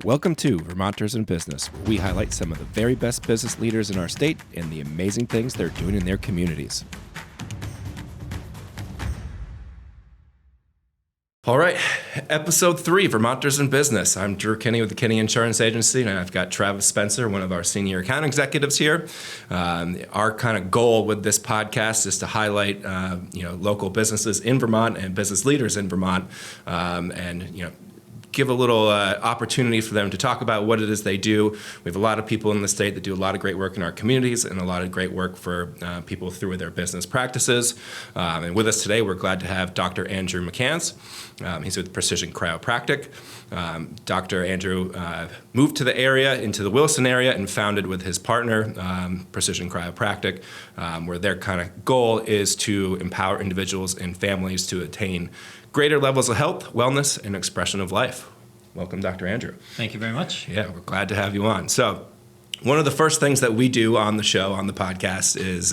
Welcome to Vermonters in Business, where we highlight some of the very best business leaders in our state and the amazing things they're doing in their communities. All right, episode 3, Vermonters in Business. I'm Drew Kinney with the Kinney Insurance Agency, and I've got Travis Spencer, one of our senior account executives here. Our kind of goal with this podcast is to highlight, local businesses in Vermont and business leaders in Vermont, and give a little opportunity for them to talk about what it is they do. We have a lot of people in the state that do a lot of great work in our communities and a lot of great work for people through their business practices. And with us today, we're glad to have Dr. Andrew McCanse. He's with Precision Chiropractic. Dr. Andrew moved to the area, into the Wilson area, and founded with his partner, Precision Chiropractic, where their kind of goal is to empower individuals and families to attain greater levels of health, wellness, and expression of life. Welcome, Dr. Andrew. Thank you very much. Yeah, we're glad to have you on. So, one of the first things that we do on the show, on the podcast, is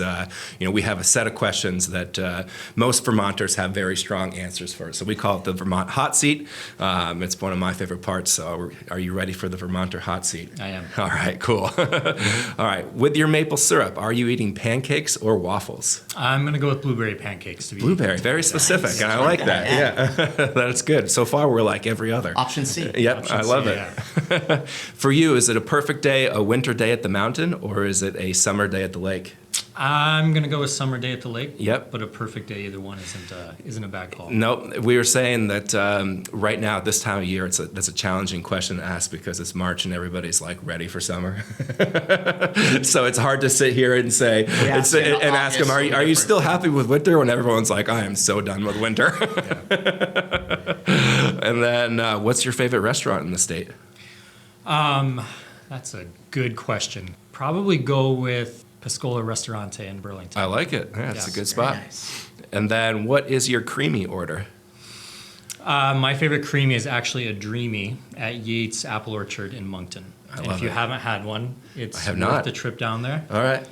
we have a set of questions that most Vermonters have very strong answers for. So we call it the Vermont Hot Seat. It's one of my favorite parts. So are you ready for the Vermonter Hot Seat? I am. All right, cool. All right, with your maple syrup, are you eating pancakes or waffles? I'm going to go with blueberry pancakes. Blueberry, very specific, nice. And I like that. Yeah. That's good. So far, we're like every other. Option C. Yep, Option I love C, it. Yeah. For you, is it a perfect day, a winter day at the mountain, or is it a summer day at the lake? I'm going to go with summer day at the lake. Yep. But a perfect day, either one isn't a bad call. No, we were saying that right now, at this time of year, that's a challenging question to ask because it's March and everybody's like ready for summer. So it's hard to sit here and say and ask them, are you still happy with winter when everyone's like, I am so done with winter. And then what's your favorite restaurant in the state? That's a good question. Probably go with Piscola Restaurante in Burlington. I like it. Yeah, it's a good spot. Nice. And then what is your creamy order? My favorite creamy is actually a Dreamy at Yates Apple Orchard in Moncton. And if you haven't had one, it's worth the trip down there. All right.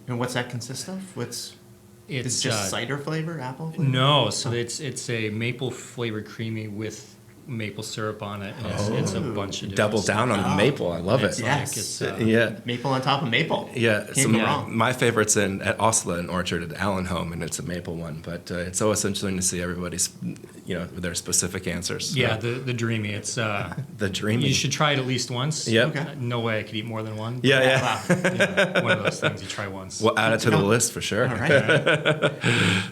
And what's that consist of? It's just cider flavor, apple flavor? No, so it's a maple flavored creamy with maple syrup on it. And it's a bunch of different Double down on the maple. I love it. Yes. Yeah. Maple on top of maple. Yeah. Can't go wrong. My favorite's at Osla and Orchard at Allen Home, and it's a maple one. But it's always interesting to see everybody's, their specific answers. Yeah, the Dreamy. It's the Dreamy. You should try it at least once. Yep. Okay. No way I could eat more than one. Yeah. One of those things you try once. We'll add it to the list for sure. All right.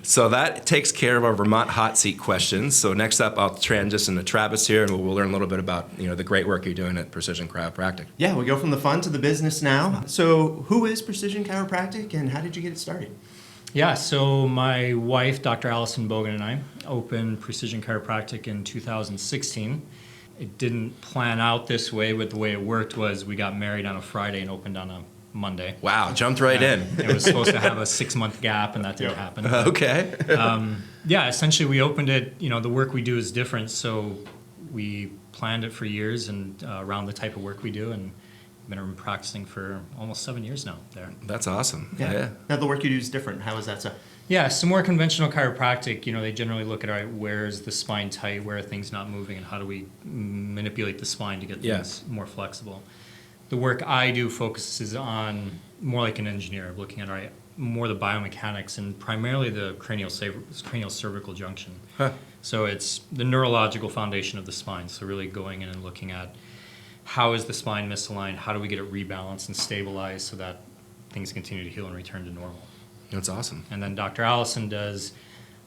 So that takes care of our Vermont Hot Seat questions. So next up, I'll transition to Travis here, and we'll learn a little bit about the great work you're doing at Precision Chiropractic. Yeah, we go from the fun to the business now. So who is Precision Chiropractic, and how did you get it started? Yeah, so my wife, Dr. Allison Bogan, and I opened Precision Chiropractic in 2016. It didn't plan out this way, but the way it worked was we got married on a Friday and opened on a Monday. Wow, jumped right in. It was supposed to have a 6-month gap, and that didn't happen. Okay. Essentially we opened it, the work we do is different, so we planned it for years and around the type of work we do, and been practicing for almost 7 years now there. That's awesome. Yeah. Now the work you do is different. How is that so? Yeah, some more conventional chiropractic, they generally look at, all right, where is the spine tight, where are things not moving, and how do we manipulate the spine to get things more flexible. The work I do focuses on more like an engineer, looking at, all right, more the biomechanics and primarily the cranial cervical junction. Huh. So it's the neurological foundation of the spine. So really going in and looking at how is the spine misaligned, how do we get it rebalanced and stabilized so that things continue to heal and return to normal. That's awesome. And then Dr. Allison does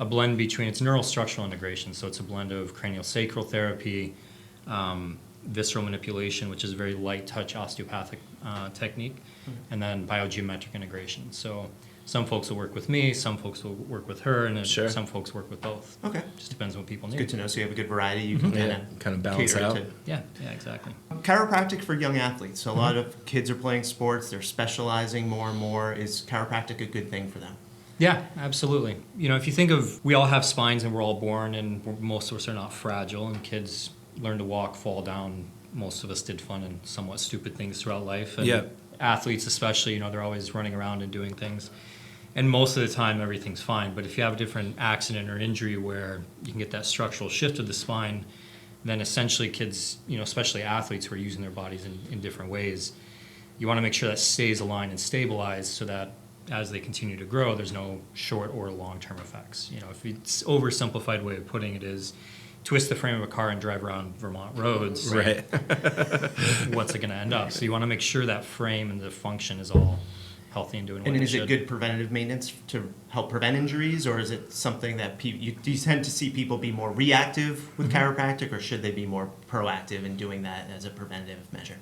a blend between, it's neural structural integration, so it's a blend of craniosacral therapy, visceral manipulation, which is a very light touch osteopathic technique, and then biogeometric integration. So some folks will work with me, some folks will work with her, and some folks work with both. Okay. Just depends on what people need. Good to know. So you have a good variety. You can kind of balance out. Yeah, exactly. Chiropractic for young athletes. So a lot of kids are playing sports. They're specializing more and more. Is chiropractic a good thing for them? Yeah, absolutely. If you think of, we all have spines and we're all born, and most of us are not fragile, and kids learn to walk, fall down. Most of us did fun and somewhat stupid things throughout life. And athletes especially, they're always running around and doing things. And most of the time, everything's fine. But if you have a different accident or injury where you can get that structural shift of the spine, then essentially kids, especially athletes who are using their bodies in different ways, you want to make sure that stays aligned and stabilized so that as they continue to grow, there's no short or long-term effects. If it's oversimplified way of putting it is twist the frame of a car and drive around Vermont roads. Right. What's it going to end up? So you want to make sure that frame and the function is all healthy and doing what it should. And is it good preventative maintenance to help prevent injuries, or is it something that do you tend to see people be more reactive with chiropractic, or should they be more proactive in doing that as a preventative measure?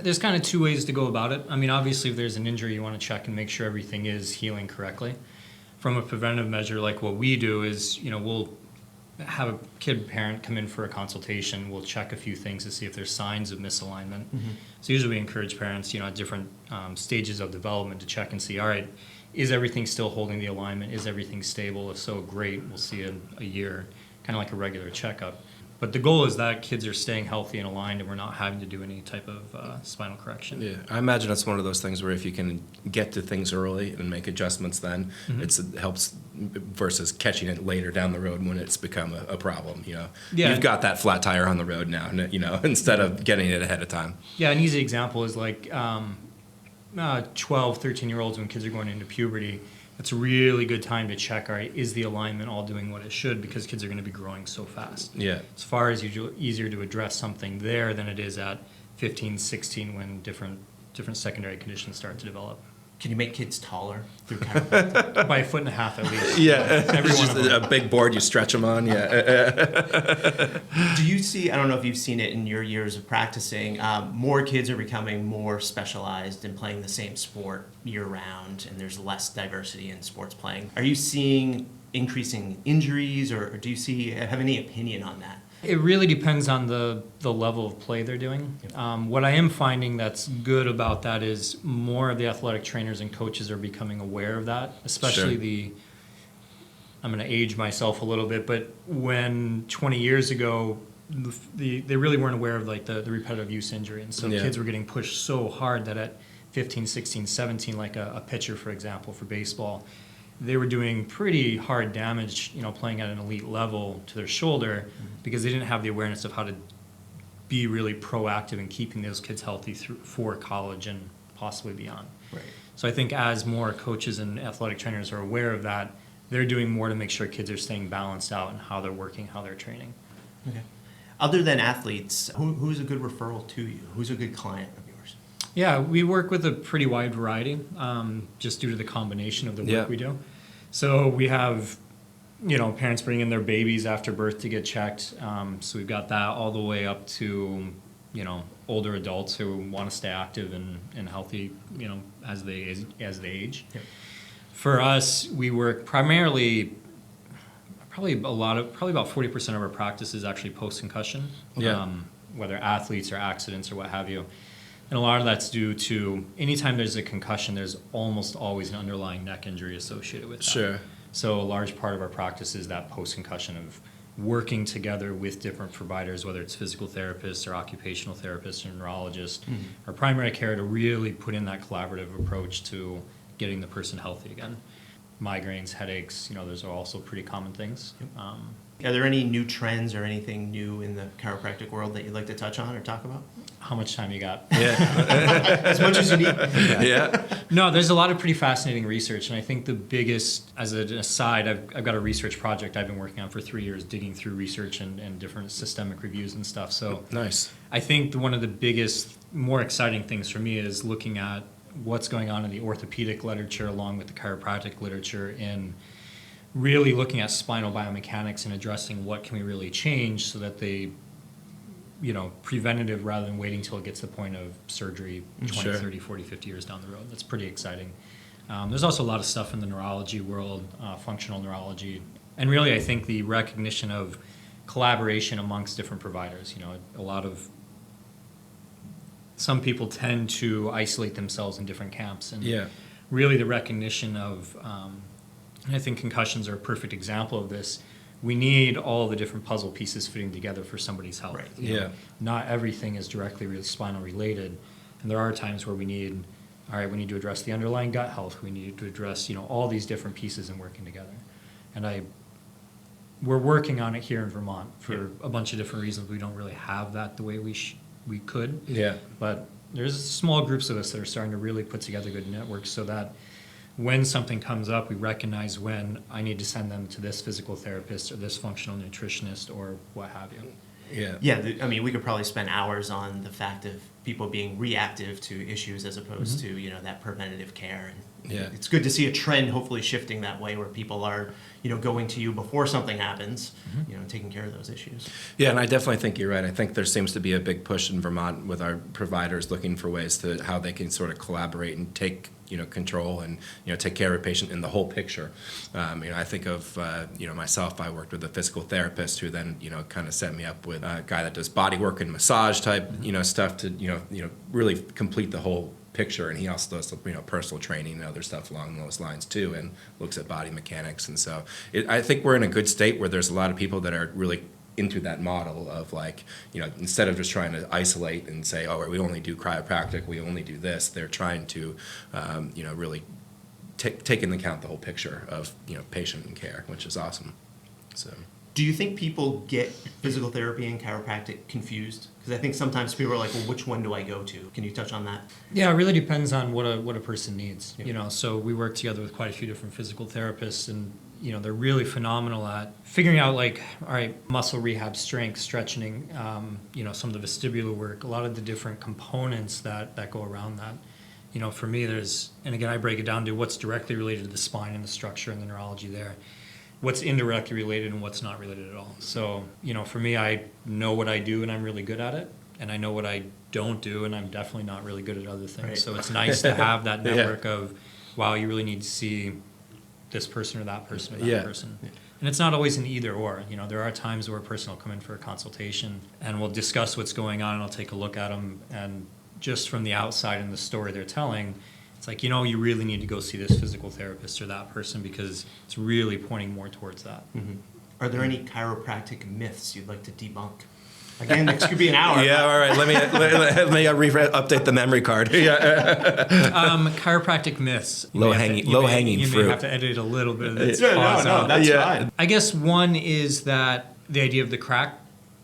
There's kind of two ways to go about it. I mean, obviously, if there's an injury, you want to check and make sure everything is healing correctly. From a preventative measure, like what we do is, we'll have a parent come in for a consultation. We'll check a few things to see if there's signs of misalignment. So usually we encourage parents, at different stages of development to check and see, all right, is everything still holding the alignment? Is everything stable? If so, great. We'll see in a year, kind of like a regular checkup. But the goal is that kids are staying healthy and aligned, and we're not having to do any type of spinal correction. Yeah, I imagine it's one of those things where if you can get to things early and make adjustments then, it helps versus catching it later down the road when it's become a problem. Yeah. You've got that flat tire on the road now, instead of getting it ahead of time. Yeah, an easy example is like 12, 13-year-olds when kids are going into puberty. It's a really good time to check, all right, is the alignment all doing what it should? Because kids are going to be growing so fast. Yeah. As far as easier to address something there than it is at 15, 16 when different secondary conditions start to develop. Can you make kids taller through chiropractic? By 1.5 at least. Yeah, Every it's one just of them. a big board you stretch them on. Yeah. Do you see, I don't know if you've seen it in your years of practicing, more kids are becoming more specialized in playing the same sport year-round, and there's less diversity in sports playing. Are you seeing increasing injuries, or do you have any opinion on that? It really depends on the level of play they're doing. What I am finding that's good about that is more of the athletic trainers and coaches are becoming aware of that, especially I'm going to age myself a little bit, but when 20 years ago, they really weren't aware of like the repetitive use injury. And so kids were getting pushed so hard that at 15, 16, 17, like a pitcher, for example, for baseball, they were doing pretty hard damage, playing at an elite level to their shoulder because they didn't have the awareness of how to be really proactive in keeping those kids healthy for college and possibly beyond. Right. So I think as more coaches and athletic trainers are aware of that, they're doing more to make sure kids are staying balanced out in how they're working, how they're training. Okay. Other than athletes, who's a good referral to you? Who's a good client of yours? Yeah, we work with a pretty wide variety, just due to the combination of the work we do. So we have, parents bring in their babies after birth to get checked. So we've got that all the way up to, older adults who want to stay active and healthy, as they age. Yep. For us, we work primarily. Probably about 40% of our practice is actually post-concussion, whether athletes or accidents or what have you. And a lot of that's due to anytime there's a concussion, there's almost always an underlying neck injury associated with that. Sure. So a large part of our practice is that post-concussion of working together with different providers, whether it's physical therapists or occupational therapists or neurologists, or primary care to really put in that collaborative approach to getting the person healthy again. Migraines, headaches, those are also pretty common things. Are there any new trends or anything new in the chiropractic world that you'd like to touch on or talk about? How much time you got? Yeah. As much as you need. Yeah. No, there's a lot of pretty fascinating research, and I think the biggest, as an aside, I've got a research project I've been working on for 3 years, digging through research and different systemic reviews and stuff. So Nice. I think one of the biggest, more exciting things for me is looking at what's going on in the orthopedic literature along with the chiropractic literature in really looking at spinal biomechanics and addressing what can we really change so that they, preventative rather than waiting till it gets to the point of surgery 20, 30, 40, 50 years down the road. That's pretty exciting. There's also a lot of stuff in the neurology world, functional neurology, and really I think the recognition of collaboration amongst different providers. Some people tend to isolate themselves in different camps, and really the recognition of, and I think concussions are a perfect example of this. We need all the different puzzle pieces fitting together for somebody's health. Right. Not everything is directly spinal related, and there are times where we need to address the underlying gut health. We need to address all these different pieces and working together. And we're working on it here in Vermont for a bunch of different reasons. We don't really have that the way we could. Yeah. But there's small groups of us that are starting to really put together good networks so that when something comes up, we recognize when I need to send them to this physical therapist or this functional nutritionist or what have you. Yeah, we could probably spend hours on the fact of people being reactive to issues as opposed to, that preventative care. And it's good to see a trend hopefully shifting that way where people are, going to you before something happens, taking care of those issues. Yeah, and I definitely think you're right. I think there seems to be a big push in Vermont with our providers looking for ways to how they can sort of collaborate and take control and take care of a patient in the whole picture. I think of myself. I worked with a physical therapist who then kind of set me up with a guy that does body work and massage type stuff to really complete the whole picture. And he also does personal training and other stuff along those lines too, and looks at body mechanics. And so I think we're in a good state where there's a lot of people that are really into that model of instead of just trying to isolate and say, oh, we only do chiropractic, we only do this, they're trying to, really take into account the whole picture of, patient and care, which is awesome. So. Do you think people get physical therapy and chiropractic confused? Because I think sometimes people are like, well, which one do I go to? Can you touch on that? Yeah, it really depends on what a person needs. So we work together with quite a few different physical therapists, and they're really phenomenal at figuring out all right, muscle rehab, strength, stretching, some of the vestibular work, a lot of the different components that go around that. For me, and again, I break it down to what's directly related to the spine and the structure and the neurology there, what's indirectly related and what's not related at all. So, for me, I know what I do and I'm really good at it. And I know what I don't do and I'm definitely not really good at other things. Right. So it's nice to have that network of, wow, you really need to see this person or that person or that person. Yeah. And it's not always an either or. There are times where a person will come in for a consultation and we'll discuss what's going on and I'll take a look at them. And just from the outside and the story they're telling, it's like, you really need to go see this physical therapist or that person because it's really pointing more towards that. Mm-hmm. Are there any chiropractic myths you'd like to debunk? Again, this could be an hour. Yeah, all right. Let me update the memory card. Chiropractic myths. Low hanging fruit. You may have to edit a little bit of this. No, that's fine. I guess one is that the idea of the crack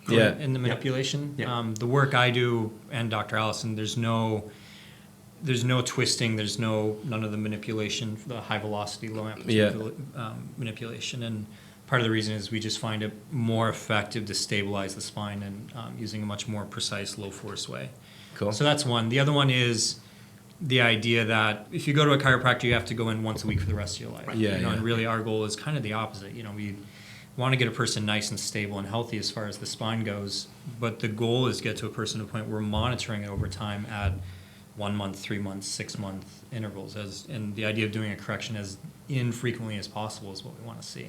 in the manipulation. Yep. The work I do and Dr. Allison, there's no twisting, there's none of the manipulation, the high velocity, low amplitude manipulation. And part of the reason is we just find it more effective to stabilize the spine and using a much more precise, low force way. Cool. So that's one. The other one is the idea that if you go to a chiropractor, you have to go in once a week for the rest of your life. Right. And really our goal is kind of the opposite. We want to get a person nice and stable and healthy as far as the spine goes, but the goal is get to a person to a point where we're monitoring it over time at 1 month, 3 months, 6 month intervals, and the idea of doing a correction as infrequently as possible is what we want to see.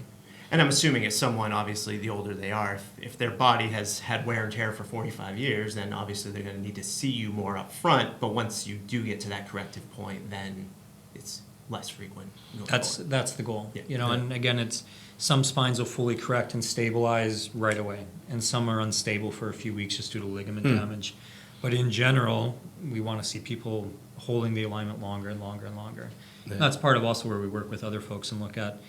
And I'm assuming as someone, obviously, the older they are, if their body has had wear and tear for 45 years, then obviously they're going to need to see you more up front. But once you do get to that corrective point, then it's less frequent. That's the goal. Yeah. And again, it's some spines will fully correct and stabilize right away, and some are unstable for a few weeks just due to ligament damage. But in general, we want to see people holding the alignment longer and longer and longer. Yeah. That's part of also where we work with other folks and look at,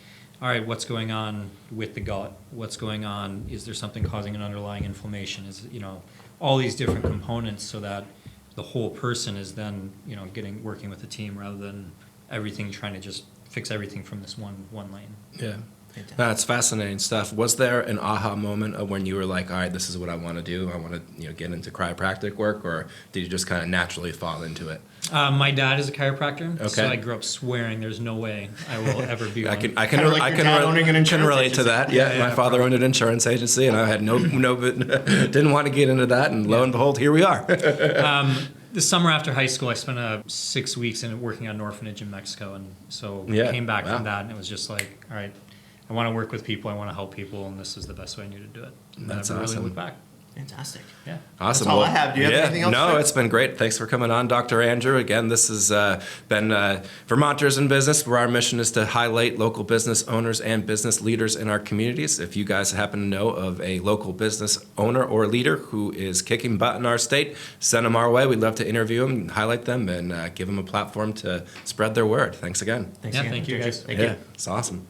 all right, what's going on with the gut? What's going on? Is there something causing an underlying inflammation? Is all these different components so that the whole person is then working with a team rather than everything trying to just fix everything from this one lane. Yeah. That's fascinating stuff. Was there an aha moment of when you were like, all right, this is what I want to do? I want to get into chiropractic work, or did you just kind of naturally fall into it? My dad is a chiropractor, okay. So I grew up swearing there's no way I will ever be one. I can relate to that. Yeah, my father owned an insurance agency, and I had didn't want to get into that, and lo and behold, here we are. The summer after high school, I spent 6 weeks working at an orphanage in Mexico, and so came back from that, and it was just like, all right, I want to work with people, I want to help people, and this is the best way I knew to do it. And that's I never awesome. really looked back. Fantastic. Yeah. Awesome. That's all I have. Do you have anything else? No, it's been great. Thanks for coming on, Dr. Andrew. Again, this has been Vermonters in Business, where our mission is to highlight local business owners and business leaders in our communities. If you guys happen to know of a local business owner or leader who is kicking butt in our state, send them our way. We'd love to interview them, and highlight them, and give them a platform to spread their word. Thanks again. Thanks again. Thank you, guys. Thank you. It's awesome.